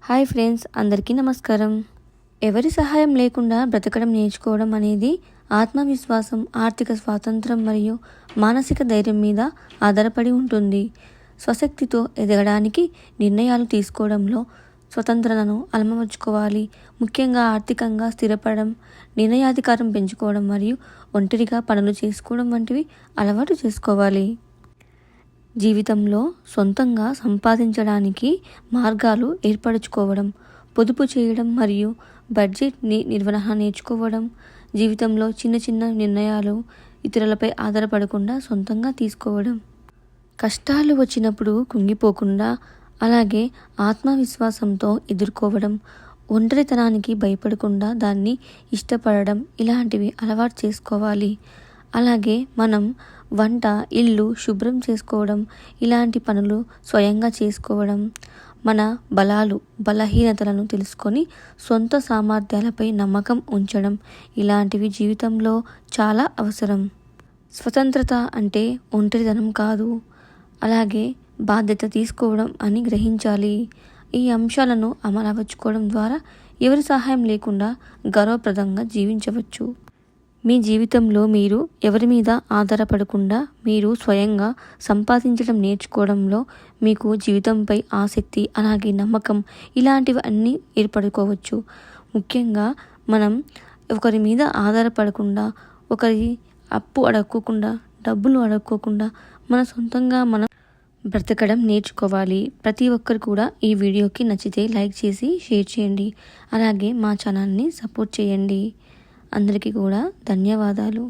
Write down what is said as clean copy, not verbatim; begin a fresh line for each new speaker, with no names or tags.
Hi friends, అందరికీ నమస్కారం. ఎవరి సహాయం లేకుండా బ్రతకడం నేర్చుకోవడం అనేది ఆత్మవిశ్వాసం, ఆర్థిక స్వాతంత్రం మరియు మానసిక ధైర్యం మీద ఆధారపడి ఉంటుంది. స్వశక్తితో ఎదగడానికి నిర్ణయాలు తీసుకోవడంలో స్వతంత్రతను అలమర్చుకోవాలి. ముఖ్యంగా ఆర్థికంగా స్థిరపడడం, నిర్ణయాధికారం పెంచుకోవడం మరియు ఒంటరిగా పనులు చేసుకోవడం వంటివి అలవాటు చేసుకోవాలి. జీవితంలో సొంతంగా సంపాదించడానికి మార్గాలు ఏర్పరచుకోవడం, పొదుపు చేయడం మరియు బడ్జెట్ నిర్వహణ నేర్చుకోవడం, జీవితంలో చిన్న చిన్న నిర్ణయాలు ఇతరులపై ఆధారపడకుండా సొంతంగా తీసుకోవడం, కష్టాలు వచ్చినప్పుడు కుంగిపోకుండా అలాగే ఆత్మవిశ్వాసంతో ఎదుర్కోవడం, ఒంటరితనానికి భయపడకుండా దాన్ని ఇష్టపడడం ఇలాంటివి అలవాటు చేసుకోవాలి. అలాగే మనం వంట, ఇల్లు శుభ్రం చేసుకోవడం ఇలాంటి పనులు స్వయంగా చేసుకోవడం, మన బలాలు, బలహీనతలను తెలుసుకొని సొంత సామర్థ్యాలపై నమ్మకం ఉంచడం ఇలాంటివి జీవితంలో చాలా అవసరం. స్వతంత్రత అంటే ఒంటరితనం కాదు, అలాగే బాధ్యత తీసుకోవడం అని గ్రహించాలి. ఈ అంశాలను అమలుపరుచుకోవడం ద్వారా ఎవరి సహాయం లేకుండా గౌరవప్రదంగా జీవించవచ్చు. మీ జీవితంలో మీరు ఎవరి మీద ఆధారపడకుండా మీరు స్వయంగా సంపాదించడం నేర్చుకోవడంలో మీకు జీవితంపై ఆసక్తి, అలాగే నమ్మకం ఇలాంటివి అన్నీ ఏర్పడుకోవచ్చు. ముఖ్యంగా మనం ఒకరి మీద ఆధారపడకుండా, ఒకరి అప్పు అడగకుండా, డబ్బులు అడగకుండా మన సొంతంగా మనం బ్రతకడం నేర్చుకోవాలి. ప్రతి ఒక్కరు కూడా ఈ వీడియోకి నచ్చితే లైక్ చేసి షేర్ చేయండి. అలాగే మా ఛానల్ని సపోర్ట్ చేయండి. అందరికీ కూడా ధన్యవాదాలు.